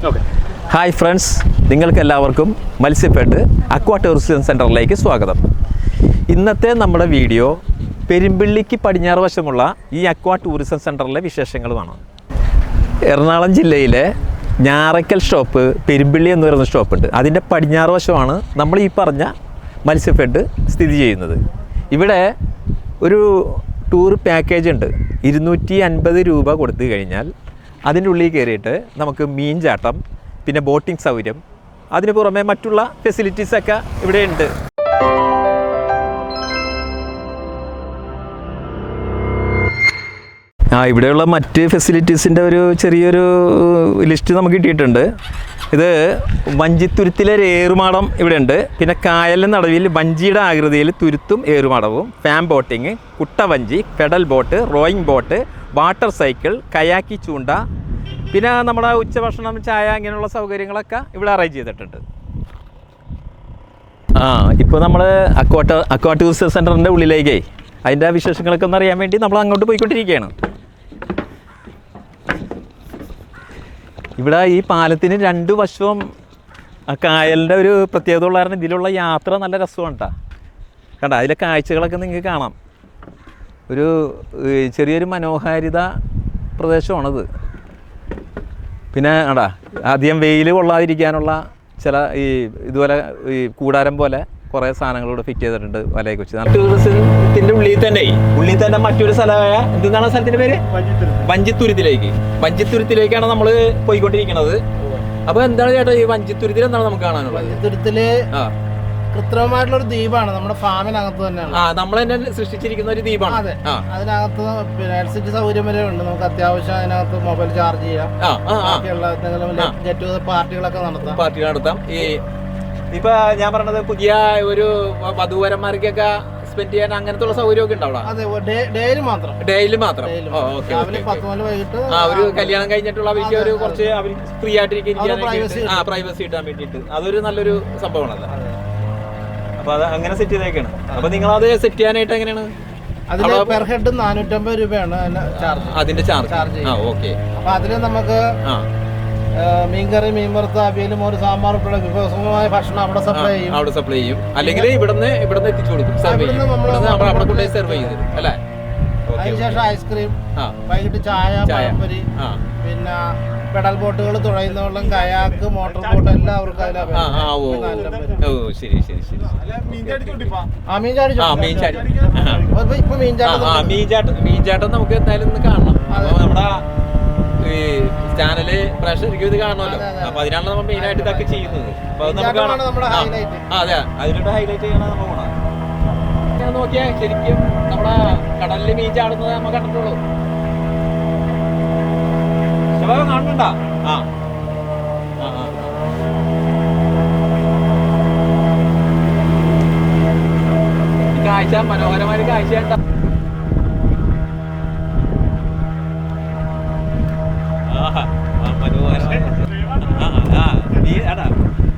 Okay. Hi friends, നിങ്ങൾക്കെല്ലാവർക്കും മത്സ്യഫെഡ് അക്വാ tourism സെൻറ്ററിലേക്ക് സ്വാഗതം. ഇന്നത്തെ നമ്മുടെ വീഡിയോ പെരുമ്പിള്ളിക്ക് പടിഞ്ഞാറ് വശമുള്ള ഈ അക്വാ ടൂറിസം സെൻറ്ററിലെ വിശേഷങ്ങളുമാണ്. എറണാകുളം ജില്ലയിലെ ഞാറയ്ക്കൽ സ്റ്റോപ്പ് പെരുമ്പിള്ളി എന്ന് പറയുന്ന സ്റ്റോപ്പുണ്ട്. അതിൻ്റെ പടിഞ്ഞാറ് വശമാണ് നമ്മൾ ഈ പറഞ്ഞ മത്സ്യഫെഡ് സ്ഥിതി ചെയ്യുന്നത്. ഇവിടെ ഒരു ടൂർ പാക്കേജ് ഉണ്ട്. 250 രൂപ കൊടുത്തു കഴിഞ്ഞാൽ അതിൻ്റെ ഉള്ളിൽ കയറിയിട്ട് നമുക്ക് മീൻ ചാട്ടം, പിന്നെ ബോട്ടിംഗ് സൗകര്യം, അതിന് പുറമെ മറ്റുള്ള ഫെസിലിറ്റീസൊക്കെ ഇവിടെ ഉണ്ട്. ഇവിടെയുള്ള മറ്റ് ഫെസിലിറ്റീസിൻ്റെ ഒരു ചെറിയൊരു ലിസ്റ്റ് നമുക്ക് കിട്ടിയിട്ടുണ്ട്. ഇത് വഞ്ചിത്തുരുത്തിലെ ഒരു ഏറുമാടം ഇവിടെ ഉണ്ട്. പിന്നെ കായലിൻ്റെ നടുവിൽ വഞ്ചിയുടെ ആകൃതിയിൽ തുരുത്തും ഏറുമാടവും, ഫാം ബോട്ടിങ്, കുട്ടവഞ്ചി, pedal boat, rowing boat, water cycle, കയാക്കി ചൂണ്ട, പിന്നെ നമ്മുടെ ഉച്ചഭക്ഷണം, ചായ, ഇങ്ങനെയുള്ള സൗകര്യങ്ങളൊക്കെ ഇവിടെ അറേഞ്ച് ചെയ്തിട്ടുണ്ട്. ഇപ്പോൾ നമ്മൾ അക്വാ ടൂറിസം സെൻറ്ററിൻ്റെ ഉള്ളിലേക്ക് അതിൻ്റെ വിശേഷങ്ങളൊക്കെ ഒന്ന് അറിയാൻ വേണ്ടി നമ്മൾ അങ്ങോട്ട് പോയിക്കൊണ്ടിരിക്കുകയാണ്. ഇവിടെ ഈ പാലത്തിന് രണ്ട് വശവും കായലിൻ്റെ ഒരു പ്രത്യേകത ഉള്ള കാരണം ഇതിലുള്ള യാത്ര നല്ല രസമാണ് കേട്ടോ. കണ്ട അതിലെ കാഴ്ചകളൊക്കെ നിങ്ങൾക്ക് കാണാം. ഒരു ചെറിയൊരു മനോഹാരിത പ്രദേശമാണത്. പിന്നെ അധികം വെയിൽ കൊള്ളാതിരിക്കാനുള്ള ചില ഇതുപോലെ കൂടാരം പോലെ കുറേ സാധനങ്ങളോട് ഫിറ്റ് ചെയ്തിട്ടുണ്ട് വലയൊക്കെ വെച്ച്. ടൂറിസത്തിൻ്റെ ഉള്ളിൽ തന്നെ മറ്റൊരു സ്ഥലമായ എന്താണ് സ്ഥലത്തിൻ്റെ പേര്? വഞ്ചിത്തുരുത്തിലേക്കാണ് നമ്മൾ പോയിക്കൊണ്ടിരിക്കുന്നത്. അപ്പോൾ എന്താണ് ചേട്ടാ ഈ വഞ്ചിത്തുരുത്തിൽ എന്താണ് നമുക്ക് കാണാനുള്ളത്? വഞ്ചിത്തുരുത്തില് കൃത്രിമമായിട്ടുള്ള ഒരു ദ്വീപാണ്. നമ്മുടെ ഫാമിനകത്ത് തന്നെയാണ്. നമ്മൾ തന്നെ സൃഷ്ടിച്ചിരിക്കുന്ന ഒരു ദ്വീപാണ്. അതെ, അതിനകത്ത് ഇലക്ട്രിസിറ്റി സൗകര്യം വരെ ഉണ്ട്. നമുക്ക് അത്യാവശ്യം അതിനകത്ത് മൊബൈൽ ചാർജ് ചെയ്യാം, ബാക്കിയുള്ള എന്തെങ്കിലും ഗെറ്റ് ടുഗദർ പാർട്ടികളൊക്കെ നടത്താം. ഇപ്പൊ ഞാൻ പറഞ്ഞത് പുതിയ ഒരു വധൂവരന്മാർക്കൊക്കെ സ്പെൻഡ് ചെയ്യാൻ അങ്ങനത്തെ ഉള്ള സൗകര്യമൊക്കെ ഉണ്ടാവും. അതെ, ഡെയിലി മാത്രം. രാവിലെ 10 മുതൽ വൈകിട്ട് ഒരു കല്യാണം കഴിഞ്ഞിട്ടുള്ള അവർക്ക് ഒരു കുറച്ച് അവർ ഫ്രീ ആയിട്ടിരിക്കാൻ പ്രൈവസി കിട്ടാൻ വേണ്ടിയിട്ട് അതൊരു നല്ലൊരു സംഭവമാണല്ലോ. അപ്പൊ അത് അങ്ങനെ സെറ്റ് ചെയ്തേക്കാണ്. അപ്പൊ നിങ്ങൾ അത് സെറ്റ് ചെയ്യാനായിട്ട് എങ്ങനെയാണ്? അതിന് പെർ ഹെഡ് 450 രൂപയാണ് അതിന്റെ ചാർജ്. ഓക്കെ. അപ്പൊ അതില് നമുക്ക് മീൻകറി, മീൻ വറുത്ത, അവിയൽ, മോര്, സാമ്പാർ ഉൾപ്പെടെ വിഭവസമമായ ഭക്ഷണം അവിടെ സപ്ലൈ ചെയ്യും. അല്ലെങ്കിൽ ഇവിടുന്ന് എത്തിച്ചു കൊടുക്കും. സെർവ് ചെയ്ത് അല്ലേ? അതിനുശേഷം ഐസ്ക്രീം, വൈകിട്ട് ചായ, പഴംപൊരി, പിന്നെ പെഡൽ ബോട്ടുകൾ, തുഴയുന്ന വെള്ളം, കയാക്ക്, മോട്ടോർ ബോട്ട് എല്ലാവർക്കും മീൻചാട്ടം നമുക്ക് എന്തായാലും ഇന്ന് കാണണം. നമ്മുടെ ഈ ചാനല് പ്രേക്ഷകർക്ക് ഇത് കാണണമല്ലോ. അപ്പൊ അതിനാണ് നമ്മൾ മെയിൻ ആയിട്ട് ഇതൊക്കെ ചെയ്യുന്നത്. അപ്പൊ അത് നമുക്ക് കാണാം. അതെ, അതിലൂടെ ഹൈലൈറ്റ് ചെയ്യണം നമ്മൾ പോകണം. നോക്കിയാ ശരിക്കും നമ്മുടെ കടലിൽ മീൻ ചാടുന്നത് നമ്മൾ കണ്ടിട്ടുള്ളൂ. കാണുന്നുണ്ടാ? കാഴ്ച മനോഹരമായ കാഴ്ചയുണ്ട.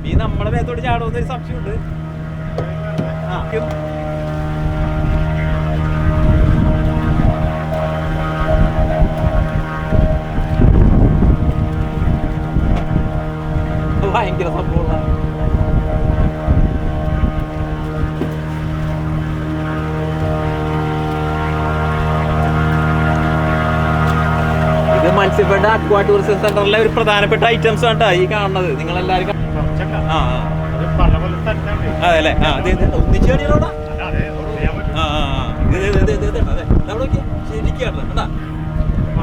നീ നമ്മളെ മേത്തോട് ചാടുമെന്നൊരു സംശയമുണ്ട്. ഭയങ്കര സംഭവമാണ്. ഇത് മത്സ്യഫെഡ് അക്വാ ടൂറിസം സെന്ററിലെ ഒരു പ്രധാനപ്പെട്ട ഐറ്റംസ് ആണ് ഈ കാണുന്നത്. നിങ്ങളെല്ലാവരും അതെ അല്ലേ? ഒന്നിച്ചോടാ. ശരിക്കും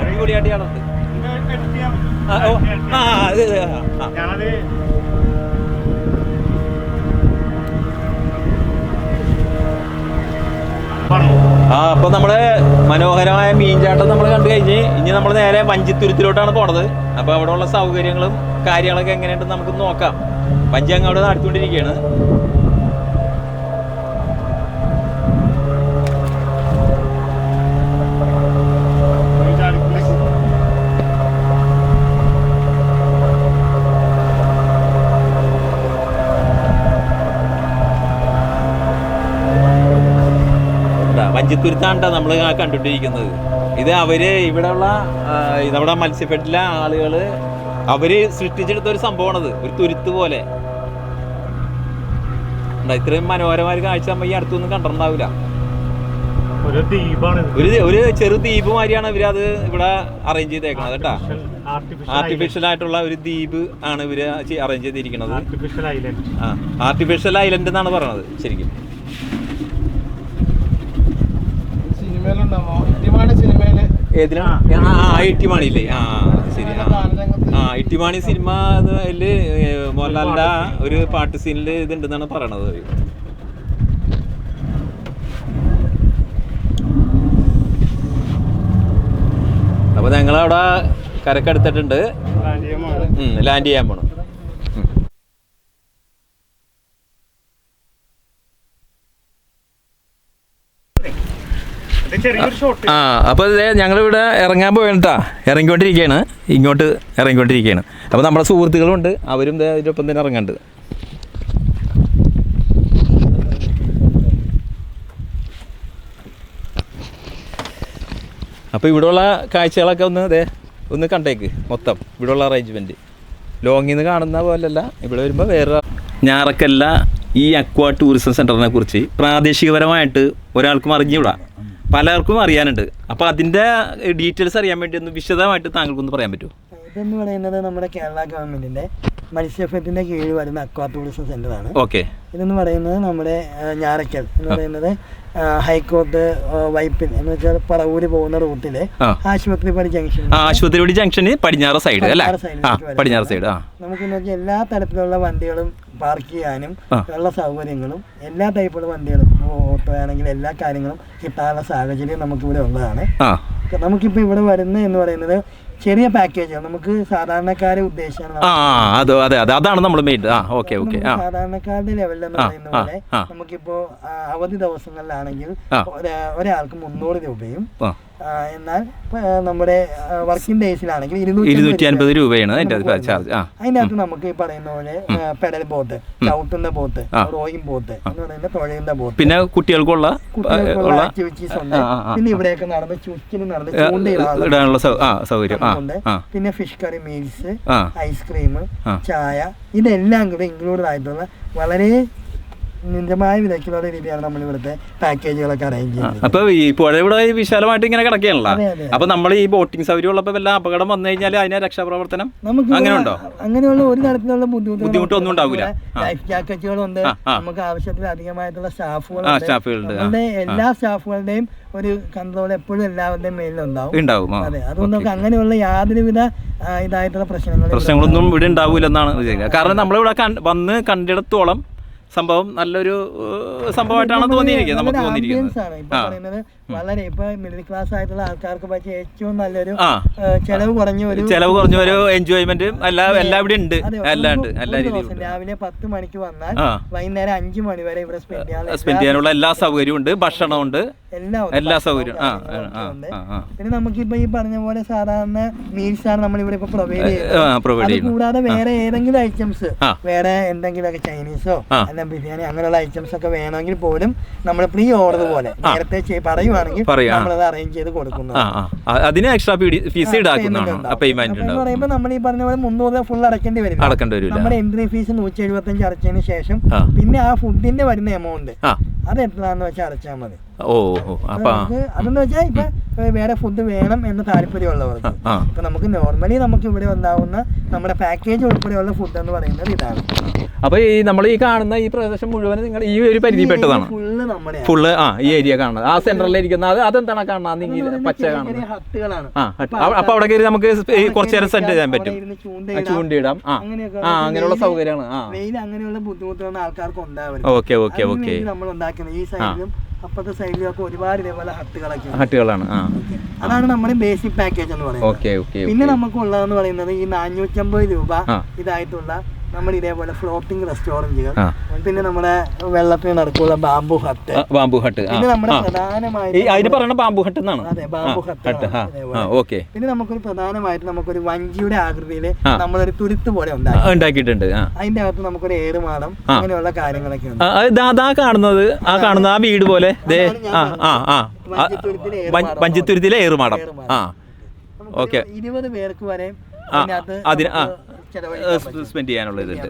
അടിപൊളിയായിട്ട് കാണുന്നുണ്ട്. അപ്പൊ നമ്മള് മനോഹരമായ മീൻചാട്ടം നമ്മൾ കണ്ടു കഴിഞ്ഞ് ഇനി നമ്മൾ നേരെ വഞ്ചിത്തുരുത്തിലോട്ടാണ് പോണത്. അപ്പൊ അവിടെ ഉള്ള സൗകര്യങ്ങളും കാര്യങ്ങളൊക്കെ എങ്ങനെയുണ്ടെന്ന് നമുക്ക് നോക്കാം. വഞ്ചി അങ്ങോട്ട് നടത്തിക്കൊണ്ടിരിക്കുകയാണ്. വഞ്ചിത്തുരുത്താണ് നമ്മൾ കണ്ടുകൊണ്ടിരിക്കുന്നത്. ഇത് അവര് ഇവിടെയുള്ള നമ്മുടെ മത്സ്യഫെഡിലെ ആളുകൾ അവര് സൃഷ്ടിച്ചെടുത്ത ഒരു സംഭവമാണത്, ഒരു തുരുത്ത് പോലെ. ഇത്രയും മനോഹരമായ ഒരു കാഴ്ച നമ്മൾ ഈ അടുത്തൊന്നും കണ്ടിട്ടുണ്ടാവില്ല. ഒരു ചെറു ദ്വീപ് മാതിരിയാണ് ഇവരത് ഇവിടെ അറേഞ്ച് ചെയ്തേക്കണത് കേട്ടാ. ആർട്ടിഫിഷ്യൽ ആയിട്ടുള്ള ഒരു ദ്വീപ് ആണ് ഇവര് അറേഞ്ച് ചെയ്തിരിക്കുന്നത്. ആർട്ടിഫിഷ്യൽ ഐലൻഡ് എന്നാണ് പറയണത് ശരിക്കും. ഇട്ടിമാണില്ലേ? ശരി. ഇട്ടിമാണി സിനിമ അതില് മോഹൻലാലിന്റെ ഒരു പാട്ട് സീനില് ഇതുണ്ടെന്നാണ് പറയണത്. അപ്പൊ ഞങ്ങളവിടെ കരക്കടുത്തിട്ടുണ്ട്, ലാൻഡ് ചെയ്യാൻ പോണം. അപ്പോൾ ഞങ്ങളിവിടെ ഇറങ്ങാൻ പോയിട്ടാ, ഇറങ്ങിക്കൊണ്ടിരിക്കുകയാണ്, ഇങ്ങോട്ട് ഇറങ്ങിക്കൊണ്ടിരിക്കുകയാണ്. അപ്പോൾ നമ്മുടെ സുഹൃത്തുക്കളുണ്ട്, അവരും ഇതിനൊപ്പം തന്നെ ഇറങ്ങാണ്ട്. അപ്പോൾ ഇവിടെയുള്ള കാഴ്ചകളൊക്കെ ഒന്ന് കണ്ടേക്ക്. മൊത്തം ഇവിടെയുള്ള അറേഞ്ച്മെൻറ്റ് ലോങ്ങിൽ നിന്ന് കാണുന്ന പോലെയല്ല, ഇവിടെ വരുമ്പോൾ വേറെ. ഞാറക്കല്ല ഈ അക്വാ ടൂറിസം സെൻ്ററിനെ കുറിച്ച് പ്രാദേശികപരമായിട്ട് ഒരാൾക്കും അറിഞ്ഞുകൂടാ, പലർക്കും അറിയാനുണ്ട്. അപ്പോൾ അതിൻ്റെ ഡീറ്റെയിൽസ് അറിയാൻ വേണ്ടി ഒന്ന് വിശദമായിട്ട് താങ്കൾക്കൊന്ന് പറയാൻ പറ്റുമോ? ഇതെന്ന് പറയുന്നത് നമ്മുടെ കേരള ഗവൺമെൻറ്റിൻ്റെ മത്സ്യഫെഡിൻ്റെ കീഴിൽ വരുന്ന അക്വാ ടൂറിസം സെൻ്ററാണ്. ഓക്കെ. ഇതെന്ന് പറയുന്നത് നമ്മുടെ ഞാറക്കൽ എന്ന് പറയുന്നത് ഹൈക്കോർട്ട് വൈപ്പിൻ എന്ന് വെച്ചാൽ പറവൂര് പോകുന്ന റൂട്ടിലെ ആശുപത്രിപ്പടി ജംഗ്ഷൻ, ആശുപത്രിപ്പടി ജംഗ്ഷന് പടിഞ്ഞാറ് സൈഡ് അല്ലേ? പടിഞ്ഞാറ് സൈഡ്. നമുക്കെന്ന് വെച്ചാൽ എല്ലാ തരത്തിലുള്ള വണ്ടികളും പാർക്ക് ചെയ്യാനും ഉള്ള സൗകര്യങ്ങളും എല്ലാ ടൈപ്പുള്ള വണ്ടികളും, ഓട്ടോ ആണെങ്കിൽ എല്ലാ കാര്യങ്ങളും കിട്ടാനുള്ള സാഹചര്യം നമുക്കിവിടെ ഉള്ളതാണ്. നമുക്കിപ്പോൾ ഇവിടെ വരുന്ന എന്ന് പറയുന്നത് ചെറിയ പാക്കേജാണ്. നമുക്ക് സാധാരണക്കാരെ ഉദ്ദേശിച്ചാണ്. അതാണ് നമ്മൾ മെയിൻ. സാധാരണക്കാരുടെ ലെവലിൽ എന്ന് പറയുന്ന പോലെ നമുക്കിപ്പോ അവധി ദിവസങ്ങളിലാണെങ്കിൽ ഒരാൾക്ക് 300 രൂപയും, എന്നാൽ നമ്മുടെ വർക്കിംഗ് ഡേയ്സിലാണെങ്കിൽ 250 രൂപയാണ് അതിന്റെ ചാർജ്. അതിനകത്ത് നമുക്ക് ഈ പറയുന്ന പോലെ പെഡൽ ബോട്ട്, ചവിട്ടുന്ന ബോട്ട്, റോയിങ് ബോട്ട് എന്ന് പറയുന്ന തുഴയുന്ന ബോട്ട്, പിന്നെ കുട്ടികൾക്കുള്ള ആക്ടിവിറ്റീസ് ഉണ്ട്. പിന്നെ ഇവിടെയൊക്കെ നടന്ന് ചുറ്റിനും നടന്ന് ചൂണ്ടയിടാനുള്ള സൗകര്യം ഉണ്ട്. പിന്നെ ഫിഷ് കറി മീൽസ്, ഐസ്ക്രീം, ചായ, ഇതെല്ലാം കൂടെ ഇൻക്ലൂഡഡ് ആയിട്ടുള്ള വളരെ നിജമായ വിലക്കുള്ള രീതിയാണ് നമ്മൾ ഇവിടുത്തെ പാക്കേജുകളൊക്കെ അറേഞ്ച് ചെയ്യുന്നത്. അപ്പൊ ഈ പുഴ ഇവിടെ വിശാലമായിട്ട് ഇങ്ങനെ കിടക്കുകയാണല്ലോ. അപ്പൊ നമ്മൾ ഈ ബോട്ടിംഗ് സൗകര്യം ഉള്ളപ്പോൾ വല്ല അപകടം വന്നു കഴിഞ്ഞാൽ അതിനെ രക്ഷാപ്രവർത്തനം അങ്ങനെയുണ്ടോ? അങ്ങനെയുള്ള ഒരു തരത്തിലുള്ള ബുദ്ധിമുട്ടൊന്നും ഉണ്ടാവില്ല. ലൈഫ് ജാക്കറ്റുകളുണ്ട്, നമുക്ക് ആവശ്യത്തിലധികമായിട്ടുള്ള സ്റ്റാഫുകളുണ്ട്. നമ്മുടെ എല്ലാ സ്റ്റാഫുകളുടെയും ഒരു കൺട്രോൾ എപ്പോഴും എല്ലാവരുടെയും മേലിലുണ്ടാവും. അതെ, അതുകൊണ്ട് നമുക്ക് അങ്ങനെയുള്ള യാതൊരുവിധ ഇതായിട്ടുള്ള പ്രശ്നങ്ങളൊന്നും ഇവിടെ ഉണ്ടാവില്ലെന്നാണ് വിചാരിക്കുന്നത്. കാരണം നമ്മളിവിടെ വന്ന് കണ്ടിടത്തോളം സംഭവം നല്ലൊരു സംഭവമായിട്ടാണ് തോന്നിയിരിക്കുന്നത്. നമുക്ക് തോന്നിയിരിക്കുന്നത് വളരെ ഇപ്പൊ മിഡിൽ ക്ലാസ് ആയിട്ടുള്ള ആൾക്കാർക്ക് പറ്റിയ ഏറ്റവും നല്ലൊരു ചെലവ് കുറഞ്ഞ ഒരു എൻജോയ്മെന്റ് എല്ലാം ഇവിടെ ഉണ്ട്. രാവിലെ 10 മണിക്ക് വന്നാൽ വൈകുന്നേരം 5 മണി വരെ ഇവിടെ സ്പെൻഡ് ചെയ്യാനുള്ള എല്ലാ സൗകര്യവും ഉണ്ട്, ഭക്ഷണമുണ്ട്, എല്ലാ സൗകര്യവും. പിന്നെ നമുക്കിപ്പോ ഈ പറഞ്ഞ പോലെ സാധാരണ മീൽസ് ആണ് നമ്മൾ ഇവിടെ ഇപ്പൊ പ്രൊവൈഡ് ചെയ്യുന്നത്. കൂടാതെ വേറെ ഏതെങ്കിലും ഐറ്റംസ്, വേറെ എന്തെങ്കിലുമൊക്കെ ചൈനീസോ അല്ല ബിരിയാണി അങ്ങനെയുള്ള ഐറ്റംസ് ഒക്കെ വേണമെങ്കിൽ പോലും നമ്മൾ പ്രീ ഓർഡർ പോലെ നേരത്തെ പറയുവാണെങ്കിൽ നമ്മളത് അറേഞ്ച് ചെയ്ത് കൊടുക്കുന്നു. അതിന് എക്സ്ട്രാ ഫീസ് പറയുമ്പോൾ നമ്മൾ ഈ പറഞ്ഞ പോലെ 300 ഫുൾ അടക്കേണ്ടി വരും. നമ്മുടെ എൻട്രി ഫീസ് 175 അടച്ചതിന് ശേഷം പിന്നെ ആ ഫുഡിന്റെ വരുന്ന എമൗണ്ട് അത് എത്രയാണെന്ന് വെച്ചാൽ അടച്ചാൽ മതി. അതെന്ന് വെച്ചാൽ ഇപ്പൊ വേറെ ഫുഡ് വേണം എന്ന് താല്പര്യമുള്ളവർക്ക് ഇപ്പൊ നമുക്ക് നോർമലി നമുക്ക് ഇവിടെ ഉണ്ടാവുന്ന നമ്മുടെ പാക്കേജ് ഉൾപ്പെടെയുള്ള ഫുഡ് എന്ന് പറയുന്നത് ഇതാണ്. അപ്പൊ ഈ നമ്മൾ ഈ കാണുന്ന ഈ പ്രദേശം മുഴുവൻ നിങ്ങൾ ഈ ഒരു പരിധിപ്പെട്ടതാണ്. ഫുള്ള് ഈ ഏരിയ കാണുന്നത് ആ സെന്ററിലിരിക്കുന്നത് അതെന്താണ് കാണുന്നത്? പച്ച കാണുന്നത് ഹട്ടുകളാണ്. അപ്പൊ അവിടെ കയറി നമുക്ക് കുറച്ചു നേരം സെന്റ് ചെയ്യാൻ പറ്റും, ചൂണ്ടിയിടാം, അങ്ങനെയുള്ള സൗകര്യമാണ്. അങ്ങനെയുള്ള ബുദ്ധിമുട്ടുകൾ ആൾക്കാർക്ക് ഉണ്ടാവില്ല. ഓക്കെ നമ്മൾ ഉണ്ടാക്കുന്നത് ഈ സൈഡിലും അപ്പുറത്തെ സൈഡിലൊക്കെ ഒരുപാട് ഇതേപോലെ ഹട്ടുകളാണ്. അതാണ് നമ്മുടെ ബേസിക് പാക്കേജ് എന്ന് പറയുന്നത്. പിന്നെ നമുക്കുള്ളതെന്ന് പറയുന്നത് ഈ 450 രൂപ ഇതായിട്ടുള്ള നമ്മൾ ഇതേപോലെ ഫ്ലോട്ടിംഗ് റെസ്റ്റോറന്റുകൾ, പിന്നെ നമ്മുടെ വെള്ളത്തിന് നടക്കുള്ള ബാംബു ഹട്ട്. പിന്നെ നമ്മുടെ പ്രധാനമായിട്ട് ബാംബു ഹട്ട് എന്നാണ്. അതെ, ബാംബു ഹട്ട്. പിന്നെ നമുക്കൊരു പ്രധാനമായിട്ട് നമുക്കൊരു വഞ്ചിയുടെ ആകൃതിയില് നമ്മളൊരു തുരുത്ത് പോലെ ഉണ്ടാക്കിയിട്ടുണ്ട്. അതിന്റെ അകത്ത് നമുക്കൊരു ഏറുമാടം അങ്ങനെയുള്ള കാര്യങ്ങളൊക്കെ ഉണ്ട്. കാണുന്ന ആ വീട് പോലെ വഞ്ചിത്തുരുത്തിലെ ഏറുമാടം. 20 പേർക്ക് വരെ സ്പെൻഡ് ചെയ്യാനുള്ള ഇതുണ്ട്.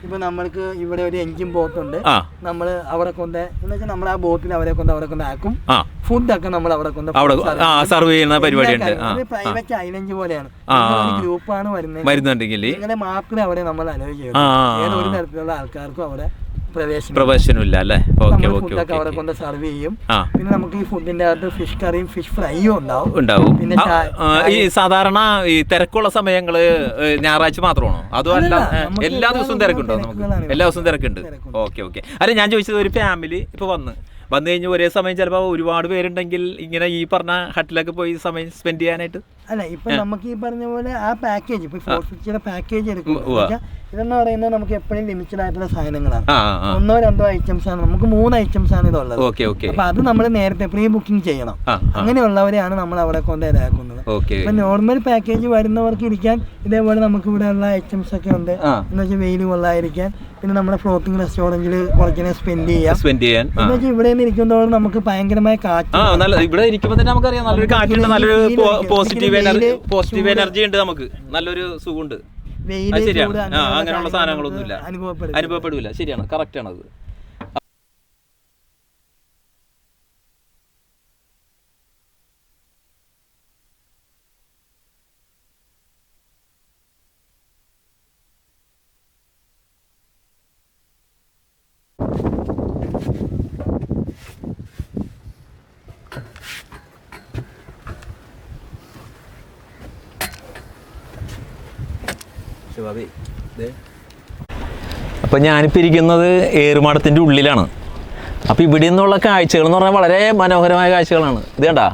ഇപ്പൊ നമ്മൾക്ക് ഇവിടെ ഒരു എഞ്ചിൻ ബോട്ട് ഉണ്ട്, നമ്മൾ അവിടെ കൊണ്ട് നമ്മൾ ആ ബോട്ടിൽ അവരെ കൊണ്ട് ആക്കും. ഫുഡൊക്കെ നമ്മൾ അവിടെ കൊണ്ട് സർവ് ചെയ്യുന്ന പരിപാടിയുണ്ട്. പ്രൈവറ്റ് ഐലൻഡ് പോലെയാണ്, ഗ്രൂപ്പാണ് വരുന്നുണ്ടെങ്കിൽ നിങ്ങളുടെ മാപ്പിൽ അവിടെ നമ്മൾ അലോ ചെയ്യും. ഏതൊരു തരത്തിലുള്ള ആൾക്കാർക്കും അവിടെ പ്രവേശനമില്ല അല്ലേ? ഫുഡൊക്കെ അവിടെ കൊണ്ട് സർവ് ചെയ്യും. പിന്നെ നമുക്ക് ഈ ഫുഡിന്റെ അകത്ത് ഫിഷ് കറിയും ഫിഷ് ഫ്രൈയും ഉണ്ടാവും. പിന്നെ ഈ സാധാരണ ഈ തിരക്കുള്ള സമയങ്ങള് ഞായറാഴ്ച മാത്രമാണോ അതോ അല്ല എല്ലാ ദിവസവും തിരക്കുണ്ടോ? നമുക്ക് എല്ലാ ദിവസവും തിരക്കുണ്ട്. ഓക്കെ. അല്ല ഞാൻ ചോദിച്ചത്, ഒരു ഫാമിലി ഇപ്പൊ വന്നു കഴിഞ്ഞ് ഒരേ സമയം ചിലപ്പോൾ ഒരുപാട് പേരുണ്ടെങ്കിൽ ഇങ്ങനെ ഈ പറഞ്ഞ ഹട്ടിലൊക്കെ പോയി സമയം സ്പെൻഡ് ചെയ്യാനായിട്ട് അല്ല, ഇപ്പൊ നമുക്ക് ഈ പറഞ്ഞ പോലെ ആ പാക്കേജ് ഇപ്പൊ 450 പാക്കേജ് എടുക്കും. ഇതെന്ന് പറയുന്നത് നമുക്ക് എപ്പോഴും ലിമിറ്റഡ് ആയിട്ടുള്ള സാധനങ്ങളാണ്. 1-2 ഐറ്റംസ് ആണ്, നമുക്ക് 3 ഐറ്റംസ് ആണ് ഇതുള്ളത്. അപ്പൊ അത് നമ്മൾ നേരത്തെ പ്രീ ബുക്കിംഗ് ചെയ്യണം. അങ്ങനെയുള്ളവരെയാണ് നമ്മൾ അവിടെ കൊണ്ട് ഇതാക്കുന്നത്. ഇപ്പൊ നോർമൽ പാക്കേജ് വരുന്നവർക്ക് ഇരിക്കാൻ ഇതേപോലെ നമുക്ക് ഇവിടെ ഉള്ള ഐറ്റംസ് ഒക്കെ ഉണ്ട്. എന്ന് വെച്ചാൽ വെയിൽ കൊള്ളാതിരിക്കാൻ, പിന്നെ നമ്മുടെ ഫ്ലോട്ടിംഗ് റെസ്റ്റോറന്റിൽ കുറച്ച് സ്പെൻഡ് ചെയ്യാൻ. എന്ന് വെച്ചാൽ ഇവിടെ നിന്ന് ഇരിക്കുന്നതോടെ നമുക്ക് ഭയങ്കരമായ കാറ്റ്, ഇവിടെ ഇരിക്കുമ്പോൾ തന്നെ നമുക്കറിയാം നല്ലൊരു കാറ്റുണ്ട്, നല്ലൊരു പോസിറ്റീവ് എനർജി ഉണ്ട്, നമുക്ക് നല്ലൊരു സുഖമുണ്ട്. ശരിയാണ്, അങ്ങനെയുള്ള സാധനങ്ങളൊന്നുമില്ല, അനുഭവപ്പെടില്ല. ശരിയാണ്, കറക്റ്റ് ആണത്. അപ്പം ഞാനിപ്പോൾ ഇരിക്കുന്നത് ഏറുമാടത്തിൻ്റെ ഉള്ളിലാണ്. അപ്പോൾ ഇവിടെ നിന്നുള്ള കാഴ്ചകൾ എന്ന് പറഞ്ഞാൽ വളരെ മനോഹരമായ കാഴ്ചകളാണ്. ഇത് കണ്ടാ,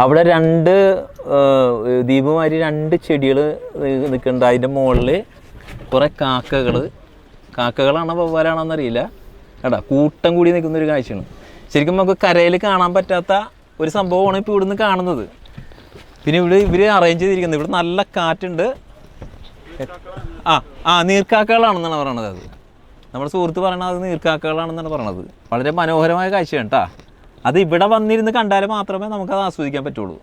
അവിടെ 2 ദ്വീപുമാതിരി 2 ചെടികൾ നിൽക്കുന്നുണ്ട്. അതിൻ്റെ മുകളിൽ കുറേ കാക്കകളാണോ വവ്വാലാണോ എന്നറിയില്ല. കേട്ടാ, കൂട്ടം കൂടി നിൽക്കുന്നൊരു കാഴ്ചയാണ്. ശരിക്കും നമുക്ക് കരയിൽ കാണാൻ പറ്റാത്ത ഒരു സംഭവമാണ് ഇപ്പോൾ ഇവിടുന്ന് കാണുന്നത്. പിന്നെ ഇവർ അറേഞ്ച് ചെയ്തിരിക്കുന്നത്, ഇവിടെ നല്ല കാറ്റുണ്ട്. നീർക്കാക്കകളാണെന്നാണ് പറയണത്. അത് നമ്മുടെ സുഹൃത്ത് പറയണത് അത് നീർക്കാക്കകളാണെന്നാണ് പറയണത്. വളരെ മനോഹരമായ കാഴ്ചയാണ് കേട്ടോ. അത് ഇവിടെ വന്നിരുന്ന് കണ്ടാൽ മാത്രമേ നമുക്കത് ആസ്വദിക്കാൻ പറ്റുള്ളൂ.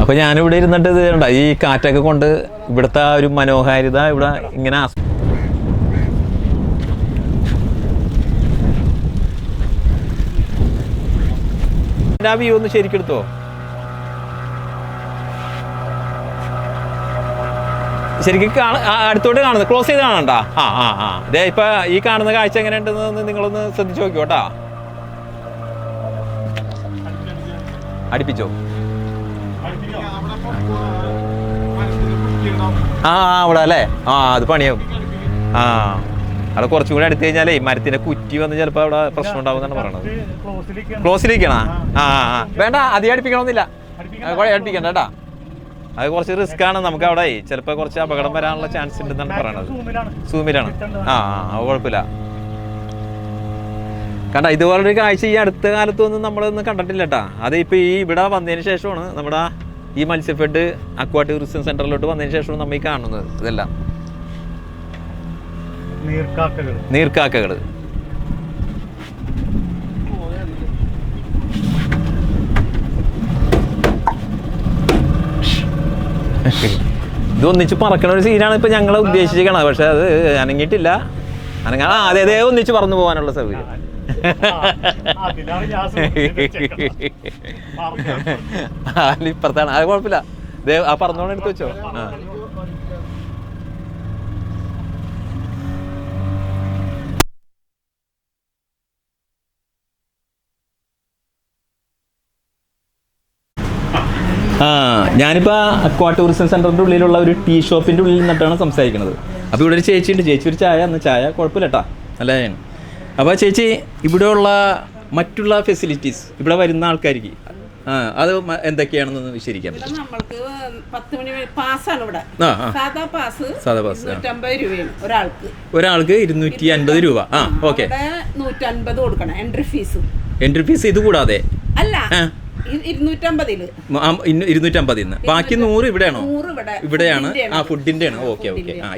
അപ്പോൾ ഞാനിവിടെ ഇരുന്നിട്ട് ഇത് കണ്ട, ഈ കാറ്റൊക്കെ കൊണ്ട് ഇവിടുത്തെ ഒരു മനോഹാരിത ഇവിടെ ഇങ്ങനെ ആ വ്യൂ ഒന്ന് ശരിക്കെടുത്തോ. ശരിക്കും അടുത്തോട്ട് കാണുന്നത് ക്ലോസ് ചെയ്ത് കാണണ്ട. അതെ, ഇപ്പൊ ഈ കാണുന്ന കാഴ്ച എങ്ങനെയുണ്ടെന്ന് നിങ്ങളൊന്ന് ശ്രദ്ധിച്ചു നോക്കിയോ കേട്ടാ. അടുപ്പിച്ചോ. അവിടെ അല്ലേ? അത് പണിയാവും. അവിടെ കുറച്ചും കൂടി അടുത്ത് കഴിഞ്ഞാലേ മരത്തിന്റെ കുറ്റി വന്ന് ചിലപ്പോ അവിടെ പ്രശ്നം ഉണ്ടാവും എന്നാണ് പറയണത്. ക്ലോസിലിരിക്കണ? വേണ്ട, അധികം അടുപ്പിക്കണമെന്നില്ല, അടുപ്പിക്കണ്ട കേട്ടാ. അത് കുറച്ച് റിസ്ക് ആണ് നമുക്ക്. അവിടെ ചിലപ്പോൾ കുറച്ച് അപകടം വരാനുള്ള ചാൻസ് ഉണ്ടെന്നാണ് പറയണത്. സൂമിലാണ്. കുഴപ്പമില്ല. കണ്ട, ഇതുപോലൊരു കാഴ്ച ഈ അടുത്ത കാലത്തൊന്നും നമ്മളൊന്നും കണ്ടിട്ടില്ല കേട്ടാ. അത് ഇപ്പോൾ ഈ ഇവിടെ വന്നതിന് ശേഷമാണ്, നമ്മുടെ ഈ മത്സ്യഫെഡ് അക്വാ ടൂറിസം സെന്ററിലോട്ട് വന്നതിന് ശേഷമാണ് നമ്മൾ ഈ കാണുന്നത്. ഇതെല്ലാം നീർക്കാക്കകൾ. ഇത് ഒന്നിച്ച് പറക്കണ ഒരു സീനാണ് ഇപ്പൊ ഞങ്ങൾ ഉദ്ദേശിച്ചിരിക്കണത്. പക്ഷെ അത് അനങ്ങിയിട്ടില്ല. അതേ ഒന്നിച്ച് പറന്നു പോകാനുള്ള സൗകര്യം. ഇപ്പുറത്താണ്, അത് കുഴപ്പമില്ല. ആ പറന്നോണ്ട് എടുത്ത് വെച്ചോ. ഞാനിപ്പോൾ അക്വാ ടൂറിസം സെൻ്ററിൻ്റെ ഉള്ളിലുള്ള ഒരു ടീ ഷോപ്പിൻ്റെ ഉള്ളിൽ നിന്നിട്ടാണ് സംസാരിക്കുന്നത്. അപ്പോൾ ഇവിടെ ഒരു ചേച്ചിയുണ്ട്. ചേച്ചി ഒരു ചായ കുഴപ്പമില്ല കേട്ടോ, നല്ലതാണ്. അപ്പോൾ ചേച്ചി, ഇവിടെയുള്ള മറ്റുള്ള ഫെസിലിറ്റീസ് ഇവിടെ വരുന്ന ആൾക്കാർക്ക് അത് എന്തൊക്കെയാണെന്ന് വിശദീകരിക്കാൻ പറ്റും? നമ്മൾക്ക് 10 മണി പാസ്സാണ് ഇവിടെ. സാധാ പാസ് 250 രൂപയാണ് ഒരാൾക്ക് 250 രൂപ. ഓക്കെ, 150 കൊടുക്കണം എൻട്രി ഫീസ്. ഇത് കൂടാതെ അല്ല, 250 ബാക്കി 100 ഇവിടെയാണോ? ഇവിടെയാണ്. ഫുഡിന്റെ ആണ്. ഓക്കെ.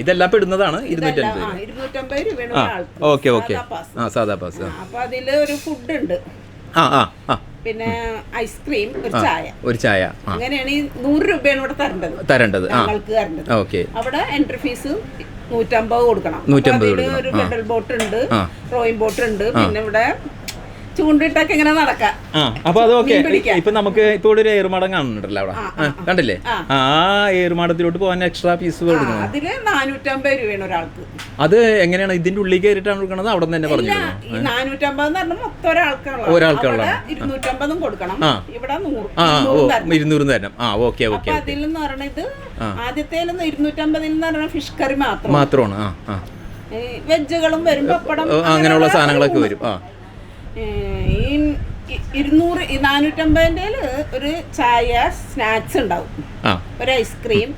ഇതെല്ലാം പെടുന്നതാണ് 250 രൂപ. ഓക്കെ. സാധാ പാസ്. അപ്പൊ അതില് ഒരു ഫുഡ് ഉണ്ട്. പിന്നെ ഐസ്ക്രീം, ഒരു ചായ അങ്ങനെയാണ്. ഈ 100 രൂപയാണ് ഇവിടെ തരേണ്ടത് ഞങ്ങൾക്ക് തരേണ്ടത്. അവിടെ എൻട്രി ഫീസ് 150 കൊടുക്കണം. ഒരു പെഡൽ ബോട്ട് ഉണ്ട്, റോയിങ് ബോട്ട് ഉണ്ട്, പിന്നെ ഇവിടെ ചൂണ്ടിട്ടൊക്കെ ഇങ്ങനെ നടക്കാം. അപ്പൊ അതൊക്കെ ഇപ്പൊ നമുക്ക് ഇപ്പൊ ഒരു ഏറുമാടം കാണുന്നുണ്ടല്ലോ അവിടെ, കണ്ടില്ലേ? ആ ഏറുമാടത്തിലോട്ട് പോകാൻ എക്സ്ട്രാ ഫീസ് കൊടുക്കണം. അതില് 450 രൂപയാണ് ഒരാൾക്ക്. അത് എങ്ങനെയാണ് ഇതിന്റെ ഉള്ളിൽ കയറിയിട്ടാണ് കൊടുക്കണത്? അവിടെ തന്നെ പറഞ്ഞു 450 എന്ന് പറഞ്ഞാൽ മൊത്തം ഒരാൾക്കുള്ള 250 കൊടുക്കണം. ഇവിടെ 200 തരണം. Okay okay. അതിൽ എന്ന് പറയുന്നത് ആദ്യത്തെ 250 പറഞ്ഞ ഫിഷ് കറി മാത്രമാണ്. വെജുകളും വരും, പപ്പടം അങ്ങനെയുള്ള സാധനങ്ങളൊക്കെ വരും. 450 ഒരു ചായ, സ്നാക്സ് ഉണ്ടാവും, ഒരു ഐസ്ക്രീം,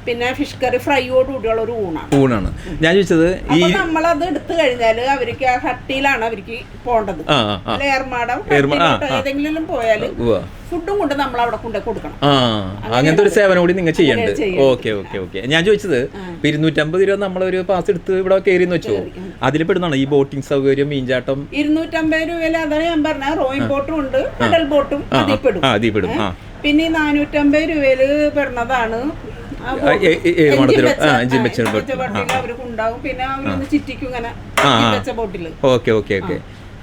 പിന്നെ ഫിഷ് കറി ഫ്രൈയോട് കൂടിയുള്ള ഒരു ഊണാണ്. ഞാൻ ചോദിച്ചത് നമ്മളത് എടുത്തു കഴിഞ്ഞാല് അവർക്ക് ആ ഹട്ടിയിലാണ് അവർക്ക് പോണ്ടത്. ഏർമാടം ഏതെങ്കിലും പോയാല് ഫുഡും കൊണ്ട് നമ്മൾ അവിടെ കൊണ്ട് കൊടുക്കണം. അങ്ങനത്തെ ഒരു സേവനം കൂടി നിങ്ങൾ ചെയ്യണ്ട്. Okay okay okay. ഞാൻ ചോദിച്ചത് 250 രൂപ നമ്മളൊരു പാസ് എടുത്ത് ഇവിടെ കയറിന്ന് വെച്ചോ, അതിൽ പെടുന്നതാണ് ഈ ബോട്ടിംഗ് സൗകര്യം, മീൻചാട്ടം. 250 രൂപയിൽ അതാണ് ഞാൻ പറഞ്ഞ റോയിങ് ബോട്ടും ഉണ്ട്, പെഡൽ ബോട്ടും അതിൽ പെടും. പിന്നെ 450 രൂപയില് പെടുന്നതാണ് അവർക്ക് ഉണ്ടാവും. പിന്നെ അവരൊന്ന് ചിറ്റിക്കും ഇങ്ങനെ ബോട്ടില്.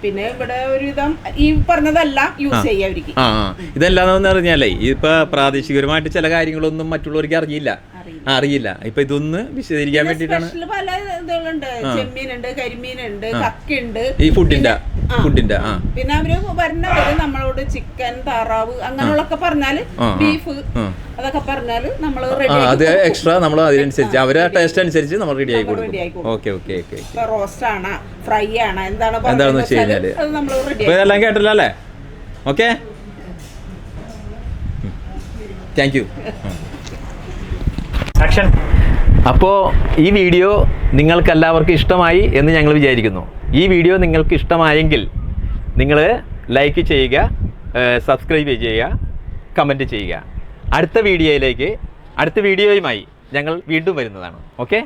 പിന്നെ ഇവിടെ ഒരുവിധം ഈ പറഞ്ഞതെല്ലാം യൂസ് ചെയ്യാം അവർക്ക്. ഇതെല്ലാന്ന് പറഞ്ഞാലേ ഇപ്പൊ പ്രാദേശികപരമായിട്ട് ചില കാര്യങ്ങളൊന്നും മറ്റുള്ളവർക്ക് അറിയില്ല. ഇപ്പൊ ഇതൊന്ന് വിശദീകരിക്കാൻ വേണ്ടിട്ടാണ്. പല ഇതുകളുണ്ട്, ചെമ്മീനുണ്ട്, കരിമീനുണ്ട്, കക്കയുണ്ട്, ഈ ഫുഡിന്റെ പിന്നെ അവര് വരുന്നവര് നമ്മളോട് ചിക്കൻ, താറാവ് അങ്ങനെയുള്ളൊക്കെ പറഞ്ഞാല്, ബീഫ് അതൊക്കെ പറഞ്ഞാല് നമ്മൾ അത് എക്സ്ട്രാ നമ്മൾ അതിനനുസരിച്ച് അവരെ ടേസ്റ്റ് അനുസരിച്ച് നമ്മൾ റെഡി ആയി കൊടുക്കും. Okay okay okay. റോസ്റ്റ് ആണ്, ഫ്രൈ ആണ്, എന്താണെന്ന് വെച്ച് കഴിഞ്ഞാല് ഇതെല്ലാം കേട്ടല്ലോ അല്ലേ? Okay, thank you. അപ്പോൾ ഈ വീഡിയോ നിങ്ങൾക്ക് എല്ലാവർക്കും ഇഷ്ടമായി എന്ന് ഞങ്ങൾ വിചാരിക്കുന്നു. ഈ വീഡിയോ നിങ്ങൾക്ക് ഇഷ്ടമായെങ്കിൽ നിങ്ങൾ ലൈക്ക് ചെയ്യുക, സബ്സ്ക്രൈബ് ചെയ്യുക, കമൻറ്റ് ചെയ്യുക. അടുത്ത വീഡിയോയുമായി ഞങ്ങൾ വീണ്ടും വരുന്നതാണ്. ഓക്കെ.